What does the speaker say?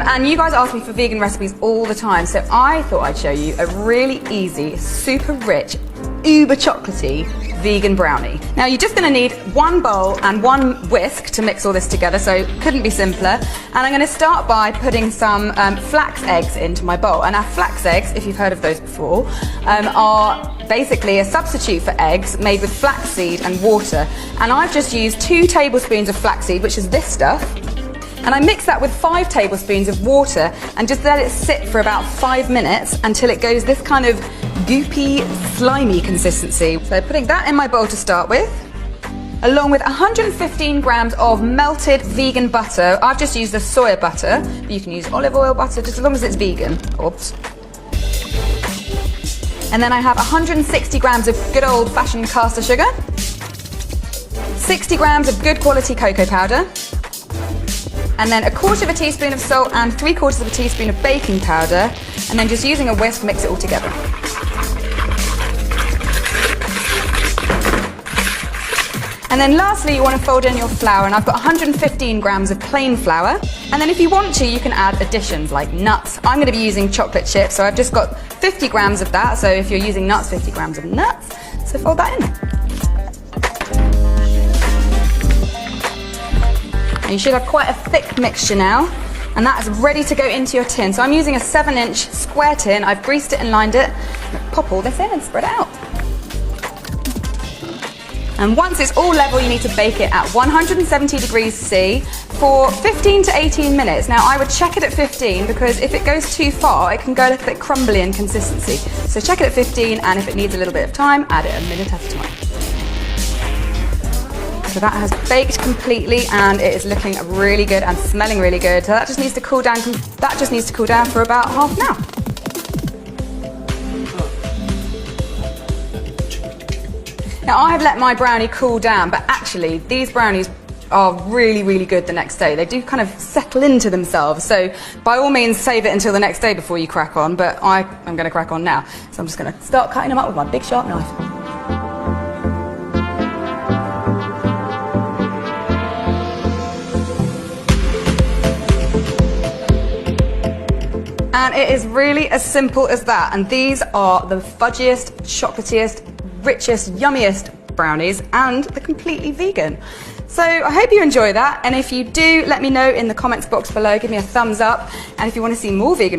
And you guys ask me for vegan recipes all the time, so I thought I'd show you a really easy, super rich, uber chocolatey vegan brownie. Now you're just going to need one bowl and one whisk to mix all this together, so couldn't be simpler. And I'm going to start by putting some flax eggs into my bowl. And our flax eggs, if you've heard of those before, are basically a substitute for eggs made with flaxseed and water. And I've just used 2 tablespoons of flaxseed, which is this stuff. And I mix that with 5 tablespoons of water and just let it sit for about 5 minutes until it goes this kind of goopy, slimy consistency. So putting that in my bowl to start with, along with 115 grams of melted vegan butter. I've just used the soya butter, but you can use olive oil butter just as long as it's vegan. Oops. And then I have 160 grams of good old-fashioned caster sugar, 60 grams of good quality cocoa powder, and then 1/4 teaspoon of salt and 3/4 teaspoon of baking powder, and then just using a whisk, mix it all together. And then lastly, you want to fold in your flour, and I've got 115 grams of plain flour. And then if you want to, you can add additions like nuts. I'm going to be using chocolate chips, so I've just got 50 grams of that. So if you're using nuts, 50 grams of nuts. So fold that in. And you should have quite a thick mixture now, and that is ready to go into your tin. So I'm using a 7-inch square tin. I've greased it and lined it. Pop all this in and spread it out. And once it's all level, you need to bake it at 170 degrees C for 15 to 18 minutes. Now I would check it at 15 because if it goes too far, it can go a little bit crumbly in consistency. So check it at 15, and if it needs a little bit of time, add it a minute at a time. So that has baked completely, and it is looking really good and smelling really good. So that just needs to cool down. That just needs to cool down for about half an hour. Now I have let my brownie cool down, but actually these brownies are really, really good the next day. They do kind of settle into themselves. So by all means, save it until the next day before you crack on. But I'm going to crack on now. So I'm just going to start cutting them up with my big sharp knife. And it is really as simple as that. And these are the fudgiest, chocolatiest, richest, yummiest brownies, and they're completely vegan. So I hope you enjoy that. And if you do, let me know in the comments box below. Give me a thumbs up. And if you want to see more vegan